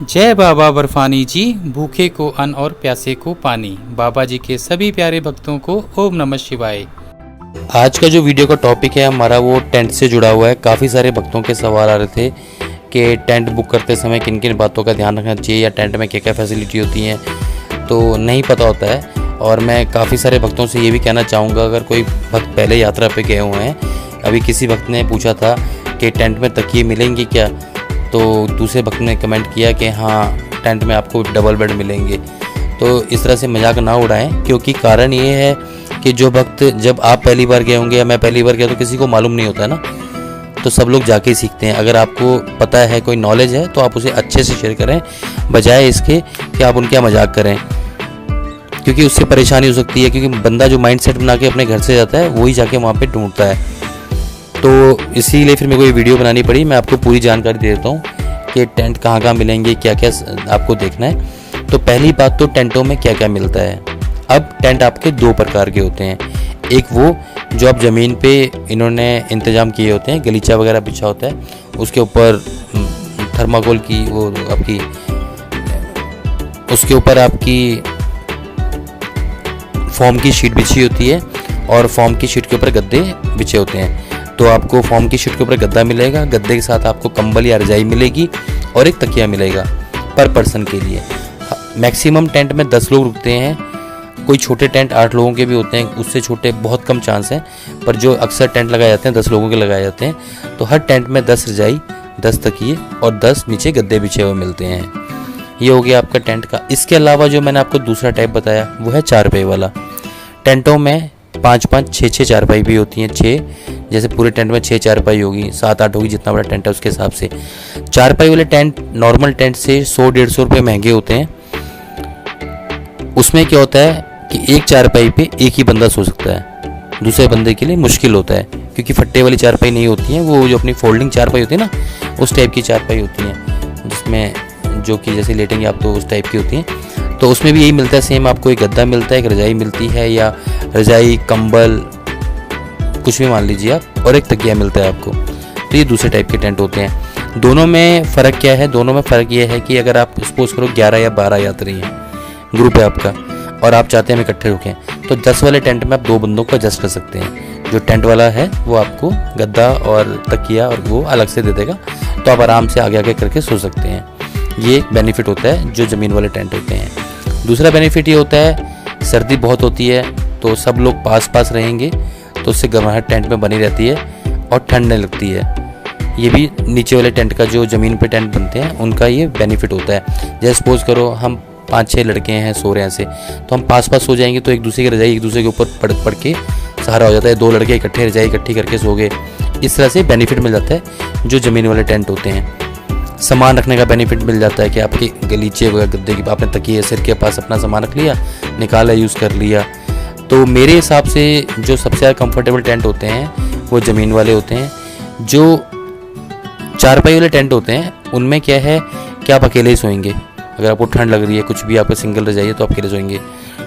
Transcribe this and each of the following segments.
जय बाबा बर्फानी जी, भूखे को अन्न और प्यासे को पानी। बाबा जी के सभी प्यारे भक्तों को ओम नमः शिवाय। आज का जो वीडियो का टॉपिक है हमारा वो टेंट से जुड़ा हुआ है। काफ़ी सारे भक्तों के सवाल आ रहे थे कि टेंट बुक करते समय किन किन बातों का ध्यान रखना चाहिए या टेंट में क्या क्या फैसिलिटी होती हैं, तो नहीं पता होता है। और मैं काफ़ी सारे भक्तों से ये भी कहना चाहूँगा, अगर कोई भक्त पहले यात्रा पे गए हुए हैं, अभी किसी भक्त ने पूछा था कि टेंट में तकिए मिलेंगे क्या, तो दूसरे भक्त ने कमेंट किया कि हाँ टेंट में आपको डबल बेड मिलेंगे। तो इस तरह से मजाक ना उड़ाएं, क्योंकि कारण ये है कि जो भक्त, जब आप पहली बार गए होंगे या मैं पहली बार गया, तो किसी को मालूम नहीं होता है ना, तो सब लोग जाके सीखते हैं। अगर आपको पता है, कोई नॉलेज है, तो आप उसे अच्छे से शेयर करें, बजाय इसके कि आप उनका मजाक करें, क्योंकि उससे परेशानी हो सकती है। क्योंकि बंदा जो माइंड सेट बना के अपने घर से जाता है वही जाके वहाँ पे ढूंढता है। तो इसीलिए फिर मेरे को ये वीडियो बनानी पड़ी। मैं आपको पूरी जानकारी दे देता हूँ कि टेंट कहाँ कहाँ मिलेंगे, क्या क्या आपको देखना है। तो पहली बात तो टेंटों में क्या क्या मिलता है। अब टेंट आपके दो प्रकार के होते हैं। एक वो जो आप ज़मीन पे इन्होंने इंतज़ाम किए होते हैं, गलीचा वगैरह बिछा होता है, उसके ऊपर थर्माकोल की वो आपकी, उसके ऊपर आपकी फॉर्म की शीट बिछी होती है और फॉर्म की शीट के ऊपर गद्दे बिछे होते हैं। तो आपको फॉर्म की शीट के ऊपर गद्दा मिलेगा, गद्दे के साथ आपको कंबल या रजाई मिलेगी और एक तकिया मिलेगा पर पर्सन के लिए। मैक्सिमम टेंट में 10 लोग रुकते हैं। कोई छोटे टेंट 8 लोगों के भी होते हैं, उससे छोटे बहुत कम चांस हैं, पर जो अक्सर टेंट लगाए जाते हैं 10 लोगों के लगाए जाते हैं। तो हर टेंट में 10 रजाई, 10 तकिए और 10 नीचे गद्दे बिछे हुए मिलते हैं। ये हो गया आपका टेंट का। इसके अलावा जो मैंने आपको दूसरा टाइप बताया वो है चारपाई वाला। टेंटों में 5-5, 6-6 चारपाई भी होती हैं। 6 जैसे पूरे टेंट में 6 चारपाई होगी, 7-8 होगी, जितना बड़ा टेंट है उसके हिसाब से। चारपाई वाले टेंट नॉर्मल टेंट से 100-150 रुपये महंगे होते हैं। उसमें क्या होता है कि एक चारपाई पे एक ही बंदा सो सकता है, दूसरे बंदे के लिए मुश्किल होता है, क्योंकि फट्टे वाली चारपाई नहीं होती हैं, वो जो अपनी फोल्डिंग चारपाई होती है ना, उस टाइप की चारपाई होती हैं, जिसमें जो कि जैसे लेटेंगे आप तो उस टाइप की होती हैं। तो उसमें भी यही मिलता है सेम, आपको एक गद्दा मिलता है, एक रजाई मिलती है, या रजाई, कंबल, कुछ भी मान लीजिए आप, और एक तकिया मिलता है आपको। तो ये दूसरे टाइप के टेंट होते हैं। दोनों में फ़र्क क्या है? दोनों में फ़र्क ये है कि अगर आप सपोज करो 11 या 12 यात्री हैं, ग्रुप है आपका, और आप चाहते हैं हम इकट्ठे रुकें, तो 10 वाले टेंट में आप 2 बंदों को एडजस्ट कर सकते हैं। जो टेंट वाला है वो आपको गद्दा और तकिया और वो अलग से दे देगा, तो आप आराम से आगे आगे करके सो सकते हैं। ये बेनिफिट होता है जो ज़मीन वाले टेंट होते हैं। दूसरा बेनिफिट ये होता है, सर्दी बहुत होती है तो सब लोग पास पास रहेंगे, तो उससे गर्माहट टेंट में बनी रहती है और ठंड नहीं लगती है। ये भी नीचे वाले टेंट का, जो ज़मीन पे टेंट बनते हैं, उनका ये बेनिफिट होता है। जैसे सपोज करो हम 5-6 लड़के हैं, सो रहे हैं ऐसे, तो हम पास पास सो जाएंगे, तो एक दूसरे की रजाई एक दूसरे के ऊपर पड़ के सहारा हो जाता है। 2 लड़के इकट्ठे रजाई इकट्ठी करके सो गए, इस तरह से बेनिफिट मिल जाता है जो ज़मीन वाले टेंट होते हैं। सामान रखने का बेनिफिट मिल जाता है कि आपके गलीचे वगैरह, गद्दे की, आपने तकिए सिर के पास अपना सामान रख लिया, निकाला, यूज़ कर लिया। तो मेरे हिसाब से जो सबसे ज़्यादा कंफर्टेबल टेंट होते हैं वो ज़मीन वाले होते हैं। जो चारपाई वाले टेंट होते हैं उनमें क्या है कि आप अकेले ही सोएंगे। अगर आपको ठंड लग रही है, कुछ भी आपका सिंगल रह जाइए, तो आप अकेले सोएंगे,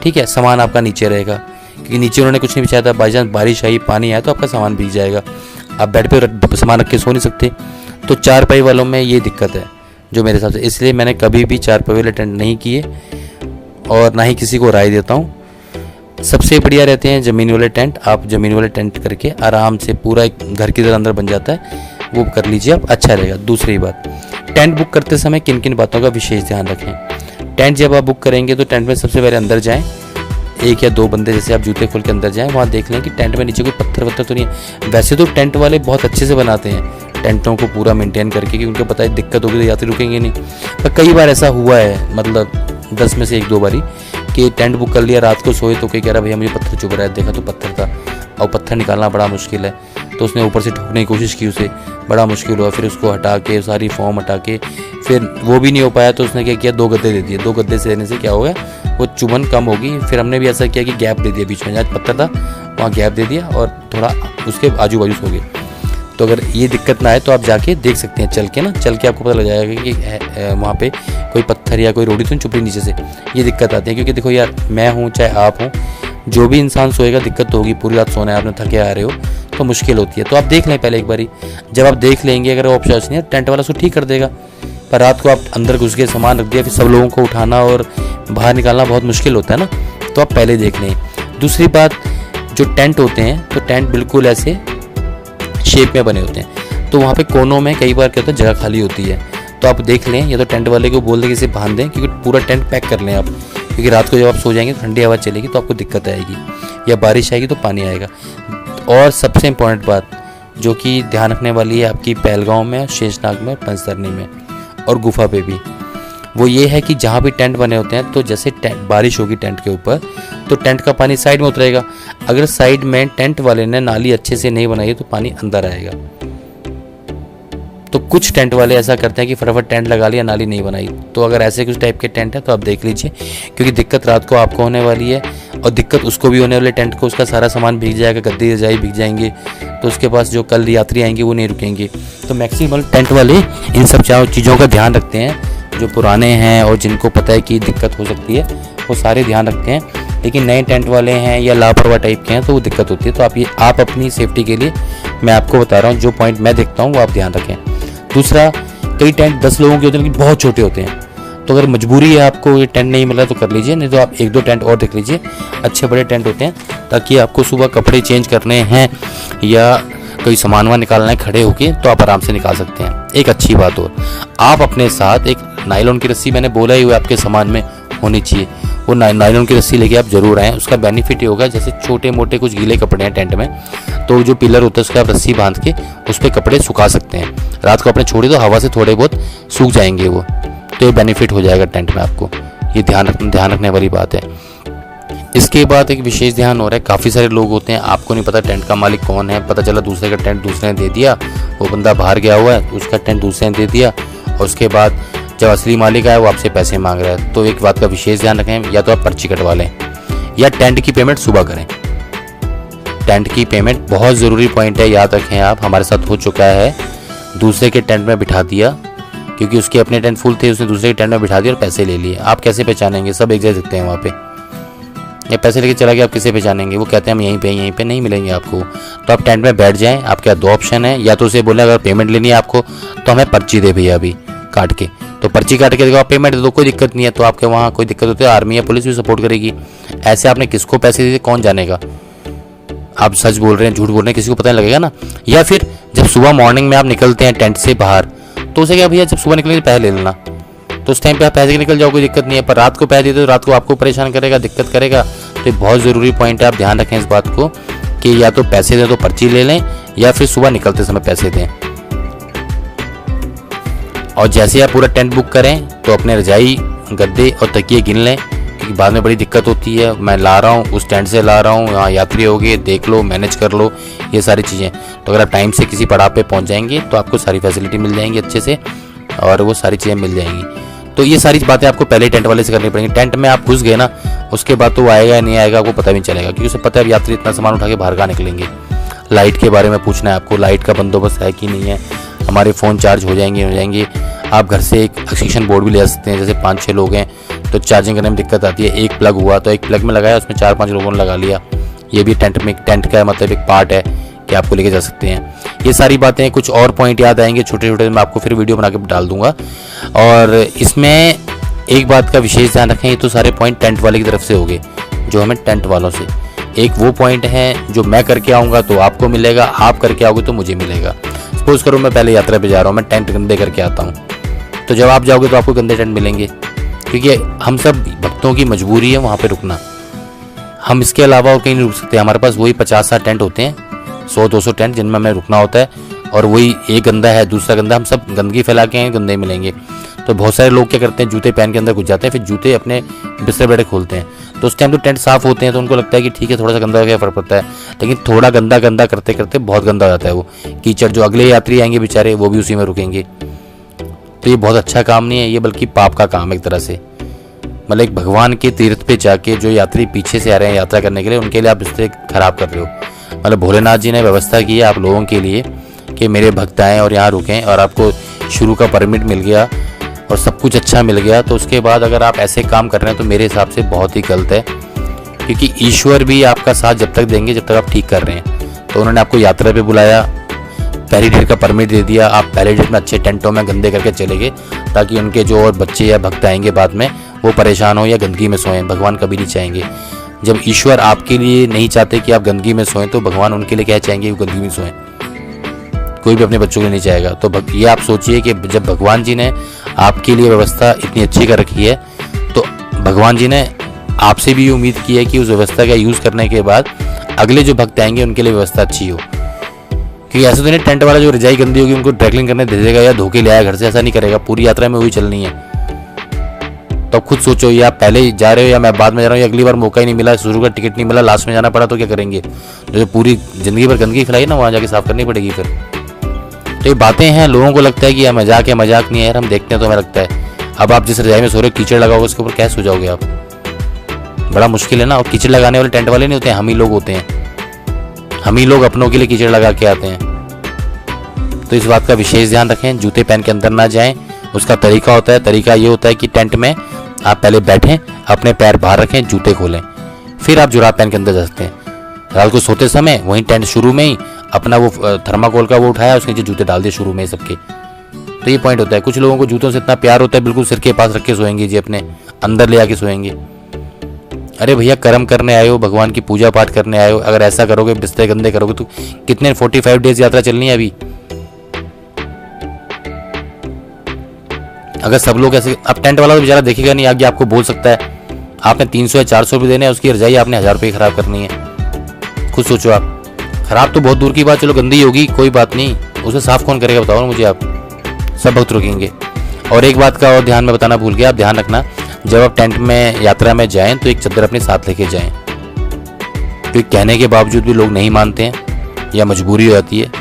ठीक है। सामान आपका नीचे रहेगा, क्योंकि नीचे उन्होंने कुछ नहीं बिछाया था, बाई चांस बारिश आई, पानी आया, तो आपका सामान भीग जाएगा, आप बेड पे सामान रख के सो नहीं सकते। तो चारपाई वालों में ये दिक्कत है जो मेरे हिसाब से, इसलिए मैंने कभी भी चारपाई वाले टेंट नहीं किए और ना ही किसी को राय देता हूँ। सबसे बढ़िया रहते हैं ज़मीन वाले टेंट। आप ज़मीन वाले टेंट करके आराम से पूरा एक घर की तरह अंदर बन जाता है, वो कर लीजिए आप, अच्छा रहेगा। दूसरी बात, टेंट बुक करते समय किन किन बातों का विशेष ध्यान रखें। टेंट जब आप बुक करेंगे तो टेंट में सबसे पहले अंदर जाएं, 1 या 2 बंदे, जैसे आप जूते खोल के अंदर जाएं, वहाँ देख लें कि टेंट में नीचे कोई पत्थर वत्थर तो नहीं है। वैसे तो टेंट वाले बहुत अच्छे से बनाते हैं टेंटों को पूरा मेंटेन करके, क्योंकि उनको पता है दिक्कत होगी तो यात्री रुकेंगे नहीं। पर कई बार ऐसा हुआ है, मतलब 10 में से 1-2 बारी, कि टेंट बुक कर लिया, रात को सोए तो कोई कह रहा भैया मुझे पत्थर चुभ रहा है, देखा तो पत्थर था, और पत्थर निकालना बड़ा मुश्किल है, तो उसने ऊपर से ठोकने की कोशिश की, उसे बड़ा मुश्किल हुआ। फिर उसको हटा के, सारी फॉर्म हटा के, फिर वो भी नहीं हो पाया, तो उसने क्या किया, 2 गद्दे दे दिए। 2 गद्दे से देने से क्या होगा, वो चुभन कम होगी। फिर हमने भी ऐसा किया कि गैप दे दिया बीच में, जहाँ पत्थर था वहाँ गैप दे दिया और थोड़ा उसके आजू बाजू सो गए। तो अगर ये दिक्कत ना आए तो आप जाके देख सकते हैं, चल के ना, चल के आपको पता लग जाएगा कि वहाँ पे कोई पत्थर या कोई रोड़ी तो नहीं चुप रही नीचे से। ये दिक्कत आती है, क्योंकि देखो यार, मैं हूँ चाहे आप हों, जो भी इंसान सोएगा दिक्कत तो होगी। पूरी रात सोना है, आपने थके आ रहे हो, तो मुश्किल होती है। तो आप देख लें पहले एक बारी, जब आप देख लेंगे, अगर ऑप्शन नहीं है टेंट वाला उसको ठीक कर देगा पर रात को आप अंदर घुस के सामान रख दिया, फिर सब लोगों को उठाना और बाहर निकालना बहुत मुश्किल होता है ना, तो आप पहले देख लें। दूसरी बात, जो टेंट होते हैं तो टेंट बिल्कुल ऐसे शेप में बने होते हैं, तो वहाँ पे कोनों में कई बार क्या होता है जगह खाली होती है, तो आप देख लें या तो टेंट वाले को बोल दें कि इसे बांध दें, क्योंकि पूरा टेंट पैक कर लें आप, क्योंकि रात को जब आप सो जाएंगे तो ठंडी हवा चलेगी तो आपको दिक्कत आएगी, या बारिश आएगी तो पानी आएगा। और सबसे इम्पोर्टेंट बात जो कि ध्यान रखने वाली है आपकी पहलगांव में, शेषनाग में, पंचतरणी में और गुफा पे भी, वो ये है कि जहाँ भी टेंट बने होते हैं तो जैसे बारिश होगी टेंट के ऊपर तो टेंट का पानी साइड में उतरेगा। अगर साइड में टेंट वाले ने नाली अच्छे से नहीं बनाई तो पानी अंदर आएगा। तो कुछ टेंट वाले ऐसा करते हैं कि फटाफट टेंट लगा लिया, नाली नहीं बनाई। तो अगर ऐसे कुछ टाइप के टेंट है तो आप देख लीजिए, क्योंकि दिक्कत रात को आपको होने वाली है और दिक्कत उसको भी होने वाले टेंट को, उसका सारा सामान भीग जाएगा, गद्दे रजाई भीग जाएंगे, तो उसके पास जो कल यात्री आएंगे वो नहीं रुकेंगे। तो मैक्सिमम टेंट वाले इन सब चीज़ों का ध्यान रखते हैं, जो पुराने हैं और जिनको पता है कि दिक्कत हो सकती है वो सारे ध्यान रखते हैं। लेकिन नए टेंट वाले हैं या लापरवाह टाइप के हैं तो वो दिक्कत होती है। तो आप अपनी सेफ्टी के लिए मैं आपको बता रहा हूँ, जो पॉइंट मैं देखता हूँ वो आप ध्यान रखें। दूसरा, कई टेंट 10 लोगों के होते हैं लेकिन बहुत छोटे होते हैं, तो अगर मजबूरी है आपको ये टेंट नहीं मिला तो कर लीजिए, नहीं तो आप 1-2 टेंट और देख लीजिए, अच्छे बड़े टेंट होते हैं, ताकि आपको सुबह कपड़े चेंज करने हैं या कोई सामान वान निकालना है खड़े होके तो आप आराम से निकाल सकते हैं। एक अच्छी बात और, आप अपने साथ एक नायलॉन की रस्सी, मैंने बोला ही हुआ आपके सामान में होनी चाहिए, वो नायलॉन की रस्सी लेके आप जरूर आएँ। उसका बेनिफिट ये होगा, जैसे छोटे मोटे कुछ गीले कपड़े हैं टेंट में तो जो पिलर होता है उसका आप रस्सी बांध के उस पर कपड़े सुखा सकते हैं। रात को अपने छोड़े तो हवा से थोड़े बहुत सूख जाएंगे वो, तो ये बेनिफिट हो जाएगा टेंट में आपको, ये ध्यान रखने वाली बात है। इसके बाद एक विशेष ध्यान हो रहा है, काफ़ी सारे लोग होते हैं, आपको नहीं पता टेंट का मालिक कौन है, पता चला दूसरे का टेंट दूसरे ने दे दिया, वो बंदा बाहर गया हुआ है, उसका टेंट दूसरे ने दे दिया और उसके बाद जब असली मालिक आया वो आपसे पैसे मांग रहा है। तो एक बात का विशेष ध्यान रखें, या तो आप पर्ची कटवा लें या टेंट की पेमेंट सुबह करें। टेंट की पेमेंट बहुत ज़रूरी पॉइंट है, याद रखें आप, हमारे साथ हो चुका है, दूसरे के टेंट में बिठा दिया, क्योंकि उसके अपने टेंट फुल थे, उसने दूसरे के टेंट में बिठा दिया और पैसे ले लिए। आप कैसे पहचानेंगे, सब एक जैसे दिखते हैं वहाँ पे, या पैसे लेके चला गया आप किसे पहचानेंगे, वो कहते हैं हम यहीं पे नहीं मिलेंगे आपको। तो आप टेंट में बैठ जाएं, आपके 2 ऑप्शन है, या तो उसे बोले अगर पेमेंट लेनी है आपको तो हमें पर्ची दे भैया अभी काट के, तो पर्ची काट के देखो आप पेमेंट दे दो, कोई दिक्कत नहीं है। तो आपके वहाँ कोई दिक्कत होती है, आर्मी या पुलिस भी सपोर्ट करेगी। ऐसे आपने किसको पैसे दिए कौन जानेगा, आप सच बोल रहे हैं झूठ बोल रहे हैं किसी को पता नहीं लगेगा ना। या फिर जब सुबह मॉर्निंग में आप निकलते हैं टेंट से बाहर, तो उसे क्या भैया जब सुबह निकलेंगे पैसे ले लेना, तो उस टाइम पे आप पैसे के निकल जाओ, कोई दिक्कत नहीं है। पर रात को पैसे देते तो रात को आपको परेशान करेगा, दिक्कत करेगा। तो ये बहुत ज़रूरी पॉइंट है, आप ध्यान रखें इस बात को कि या तो पैसे दें तो पर्ची ले लें, या फिर सुबह निकलते समय पैसे दें। और जैसे आप पूरा टेंट बुक करें तो अपने रजाई, गद्दे और तकिए गिन लें, क्योंकि बाद में बड़ी दिक्कत होती है, मैं ला रहा हूँ उस टेंट से ला रहा हूँ, यहाँ यात्री हो गए, देख लो मैनेज कर लो, ये सारी चीज़ें। तो अगर आप टाइम से किसी पड़ाव पे पहुँच जाएंगे तो आपको सारी फैसिलिटी मिल जाएंगी अच्छे से, और वो सारी चीज़ें मिल जाएंगी। तो ये सारी बातें आपको पहले टेंट वाले से करनी पड़ेंगी। टेंट में आप घुस गए ना, उसके बाद तो वो आएगा या नहीं आएगा आपको पता भी नहीं चलेगा, क्योंकि उसे पता है यात्री इतना सामान उठा के बाहर कहाँ निकलेंगे। लाइट के बारे में पूछना है आपको, लाइट का बंदोबस्त है कि नहीं है, हमारे फ़ोन चार्ज हो जाएंगे। आप घर से एक एक्सटेंशन बोर्ड भी ले सकते हैं, जैसे 5-6 लोग हैं तो चार्जिंग करने में दिक्कत आती है, एक प्लग हुआ तो एक प्लग में लगाया, उसमें 4-5 लोगों ने लगा लिया। ये भी टेंट का मतलब एक पार्ट है कि आपको लेके जा सकते हैं। ये सारी बातें, कुछ और पॉइंट याद आएंगे छोटे छोटे, मैं आपको फिर वीडियो बना के डाल दूंगा। और इसमें एक बात का विशेष ध्यान रखें, ये तो सारे पॉइंट टेंट वाले की तरफ से हो गए, जो हमें टेंट वालों से। एक वो पॉइंट है जो मैं करके आऊँगा तो आपको मिलेगा, आप करके आओगे तो मुझे मिलेगा। सपोज करो मैं पहले यात्रा पे जा रहा हूँ, मैं टेंट गंदे करके आता हूँ, तो जब आप जाओगे तो आपको गंदे टेंट मिलेंगे, क्योंकि हम सब भक्तों की मजबूरी है वहाँ पे रुकना। हम इसके अलावा और कहीं नहीं रुक सकते। हमारे पास वही 50-60 टेंट होते हैं, 100-200 टेंट जिनमें हमें रुकना होता है, और वही एक गंदा है दूसरा गंदा, हम सब गंदगी फैला के हैं, गंदे मिलेंगे। तो बहुत सारे लोग क्या करते हैं, जूते पहन के अंदर घुस जाते हैं, फिर जूते अपने बिस्तर बैठे खोलते हैं, तो उस टाइम तो टेंट साफ होते हैं तो उनको लगता है कि ठीक है थोड़ा सा गंदा हो गया, फर्क पड़ता है। लेकिन थोड़ा गंदा करते करते बहुत गंदा हो जाता है वो कीचड़, जो अगले यात्री आएंगे बेचारे वो भी उसी में रुकेंगे। तो ये बहुत अच्छा काम नहीं है, ये बल्कि पाप का काम है एक तरह से। मतलब एक भगवान के तीर्थ पे जाके जो यात्री पीछे से आ रहे हैं यात्रा करने के लिए, उनके लिए आप रिश्ते खराब कर रहे हो। मतलब भोलेनाथ जी ने व्यवस्था की है आप लोगों के लिए कि मेरे भक्त आएँ और यहाँ रुकें, और आपको शुरू का परमिट मिल गया और सब कुछ अच्छा मिल गया, तो उसके बाद अगर आप ऐसे काम कर रहे हैं तो मेरे हिसाब से बहुत ही गलत है। क्योंकि ईश्वर भी आपका साथ जब तक देंगे जब तक आप ठीक कर रहे हैं। तो उन्होंने आपको यात्रा पे बुलाया, पहली डेट का परमिट दे दिया, आप पहली डेट में अच्छे टेंटों में गंदे करके चले गए, ताकि उनके जो और बच्चे या भक्त आएंगे बाद में वो परेशान हो या गंदगी में सोएं। भगवान कभी नहीं चाहेंगे। जब ईश्वर आपके लिए नहीं चाहते कि आप गंदगी में सोएं, तो भगवान उनके लिए क्या चाहेंगे, वो गंदगी में सोएं। कोई भी अपने बच्चों के लिए नहीं चाहेगा। तो ये आप सोचिए कि जब भगवान जी ने आपके लिए व्यवस्था इतनी अच्छी कर रखी है, तो भगवान जी ने आपसे भी उम्मीद की है कि उस व्यवस्था का यूज़ करने के बाद अगले जो भक्त आएंगे उनके लिए व्यवस्था अच्छी हो। क्योंकि ऐसा तो नहीं टेंट वाला जो रजाई गंदी होगी उनको ट्रैवलिंग करने दे देगा या धोके ले आया घर से, ऐसा नहीं करेगा। पूरी यात्रा में वही चलनी है। तो खुद सोचो, या पहले जा रहे हो या मैं बाद में जा रहा हूँ, या अगली बार मौका ही नहीं मिला, शुरू का टिकट नहीं मिला, लास्ट में जाना पड़ा, तो क्या करेंगे? जो पूरी ज़िंदगी भर गंदगी फैलाई ना, वहाँ जाके साफ़ करनी पड़ेगी फिर। तो ये बातें हैं, लोगों को लगता है कि यह मजाक है, मजाक नहीं है यार, हम देखते हैं तो हमें लगता है। अब आप जिस रजाई में सो रहे हो, कीचड़ लगाओगे उसके ऊपर कैसे सो जाओगे आप? बड़ा मुश्किल है ना। और कीचड़ लगाने वाले टेंट वाले नहीं होते हैं, हम ही लोग होते हैं। हम ही लोग अपनों के लिए कीचड़ लगा के आते हैं। तो इस बात का विशेष ध्यान रखें। जूते पहन के अंदर ना जाएं। उसका तरीका होता है, तरीका ये होता है कि टेंट में आप पहले बैठें, अपने पैर बाहर रखें, जूते खोलें, फिर आप जुराब पहन के अंदर जा सकते हैं। रात को सोते समय वहीं टेंट शुरू में ही अपना वो थर्माकोल का वो उठाया, उसके नीचे जूते डाल दिए शुरू में सबके। तो ये पॉइंट होता है। कुछ लोगों को जूतों से इतना प्यार होता है, बिल्कुल सिर के पास रख के सोएंगे जी, अपने अंदर ले आके सोएंगे। अरे भैया, कर्म करने आए हो, भगवान की पूजा पाठ करने आए हो, अगर ऐसा करोगे, बिस्तर गंदे करोगे, तो कितने 45 डेज यात्रा चलनी है अभी। अगर सब लोग ऐसे, अब टेंट वाला तो बेचारा देखेगा नहीं, आगे आपको बोल सकता है आपने 300 या 400 रुपये देने हैं, उसकी रजाई आपने 1000 रुपये खराब करनी है। खुद सोचो आप। खराब तो बहुत दूर की बात, चलो गंदी होगी कोई बात नहीं, उसे साफ कौन करेगा बताओ ना मुझे आप। सब भक्त रुकेंगे। और एक बात का और ध्यान में बताना भूल गया, आप ध्यान रखना, जब आप टेंट में यात्रा में जाएं तो एक चद्दर अपने साथ लेके जाएं। क्योंकि कहने के बावजूद भी लोग नहीं मानते हैं, या मजबूरी हो जाती है,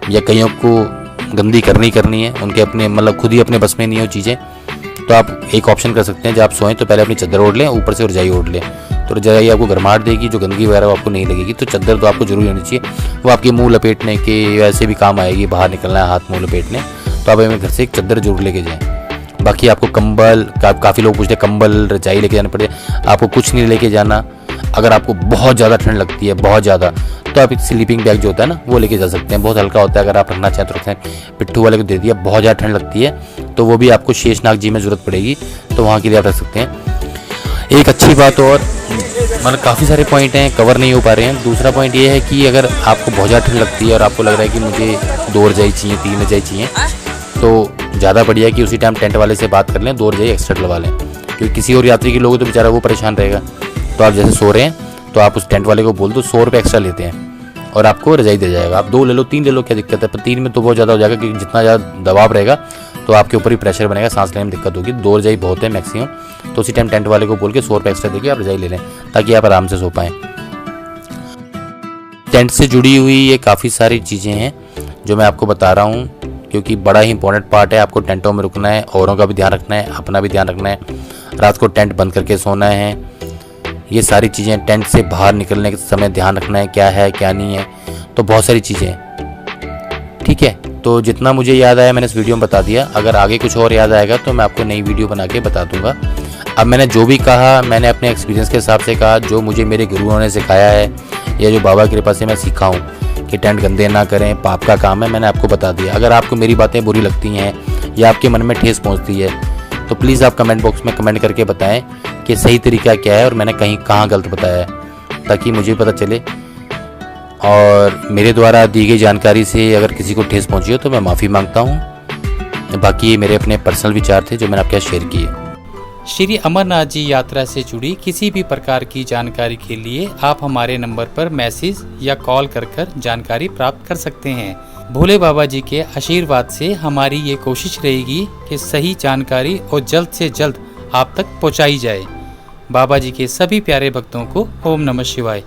या कईयों को गंदी करनी है, उनके अपने मतलब खुद ही अपने बस में नहीं हो चीज़ें। तो आप एक ऑप्शन कर सकते हैं, जब आप सोएं तो पहले अपनी चद्दर ओढ़ लें, ऊपर से रजाई ओढ़ लें। तो रजाई आपको गर्माहट देगी, जो गंदगी वगैरह आपको नहीं लगेगी। तो चद्दर तो आपको जरूरी होनी चाहिए, वो आपके मुंह लपेटने के वैसे भी काम आएगी, बाहर निकलना है हाथ मुंह लपेटने, तो आप हमें घर से एक चद्दर जरूर लेके जाएं। बाकी आपको कंबल, काफ़ी लोग पूछते हैं कंबल रजाई लेके जाने पड़े, आपको कुछ नहीं लेके जाना। अगर आपको बहुत ज़्यादा ठंड लगती है, बहुत ज़्यादा, तो आप एक स्लीपिंग बैग जो होता है ना वो लेके जा सकते हैं, बहुत हल्का होता है। अगर आप रखना चाहें तो रखें। पिट्ठू वाले को दे दिया, बहुत ज़्यादा ठंड लगती है तो वो भी आपको शेषनाग जी में ज़रूरत पड़ेगी, तो वहाँ के लिए आप रख सकते हैं। एक अच्छी बात और, मतलब काफ़ी सारे पॉइंट हैं, कवर नहीं हो पा रहे हैं। दूसरा पॉइंट ये है कि अगर आपको बहुत ज़्यादा ठंड लगती है और आपको लग रहा है कि मुझे 2 रजाई चाहिए, 3 रजाई चाहिए, तो ज़्यादा बढ़िया कि उसी टाइम टेंट वाले से बात कर लें, 2 रजाई एक्स्ट्रा डलवा लें। क्योंकि किसी और यात्री के लोग तो बेचारा वो परेशान रहेगा। तो आप जैसे सो रहे हैं तो आप उस टेंट वाले को बोल दो 100 रुपये एक्स्ट्रा लेते हैं और आपको रजाई दे जाएगा। आप 2 ले लो, 3 ले लो, क्या दिक्कत है। पर 3 में तो बहुत ज़्यादा हो जाएगा, क्योंकि जितना ज़्यादा दबाव रहेगा तो आपके ऊपर ही प्रेशर बनेगा, सांस लेने में दिक्कत होगी। 2 रजाई बहुत है मैक्सिमम। तो उसी टाइम टेंट वाले को बोल के 100 रुपये एक्स्ट्रा देके आप रजाई ले लें, ताकि आप आराम से सो पाएँ। टेंट से जुड़ी हुई ये काफ़ी सारी चीज़ें हैं जो मैं आपको बता रहा हूँ, क्योंकि बड़ा ही इंपॉर्टेंट पार्ट है। आपको टेंटों में रुकना है, औरों का भी ध्यान रखना है, अपना भी ध्यान रखना है, रात को टेंट बंद करके सोना है। ये सारी चीज़ें, टेंट से बाहर निकलने के समय ध्यान रखना है क्या नहीं है। तो बहुत सारी चीज़ें हैं, ठीक है। तो जितना मुझे याद आया मैंने इस वीडियो में बता दिया। अगर आगे कुछ और याद आएगा तो मैं आपको नई वीडियो बना के बता दूंगा। अब मैंने जो भी कहा, मैंने अपने एक्सपीरियंस के हिसाब से कहा, जो मुझे मेरे गुरुओं ने सिखाया है या जो बाबा की कृपा से मैं सीखा हूँ कि टेंट गंदे ना करें, पाप का काम है, मैंने आपको बता दिया। अगर आपको मेरी बातें बुरी लगती हैं या आपके मन में ठेस पहुँचती है तो प्लीज़ आप कमेंट बॉक्स में कमेंट करके बताएं कि सही तरीका क्या है और मैंने कहाँ गलत बताया है, ताकि मुझे पता चले। और मेरे द्वारा दी गई जानकारी से अगर किसी को ठेस पहुंची हो तो मैं माफ़ी मांगता हूं। बाकी ये मेरे अपने पर्सनल विचार थे जो मैंने आपके साथ शेयर किए। श्री अमरनाथ जी यात्रा से जुड़ी किसी भी प्रकार की जानकारी के लिए आप हमारे नंबर पर मैसेज या कॉल कर जानकारी प्राप्त कर सकते हैं। भोले बाबा जी के आशीर्वाद से हमारी ये कोशिश रहेगी कि सही जानकारी और जल्द से जल्द आप तक पहुंचाई जाए। बाबा जी के सभी प्यारे भक्तों को ओम नमः शिवाय।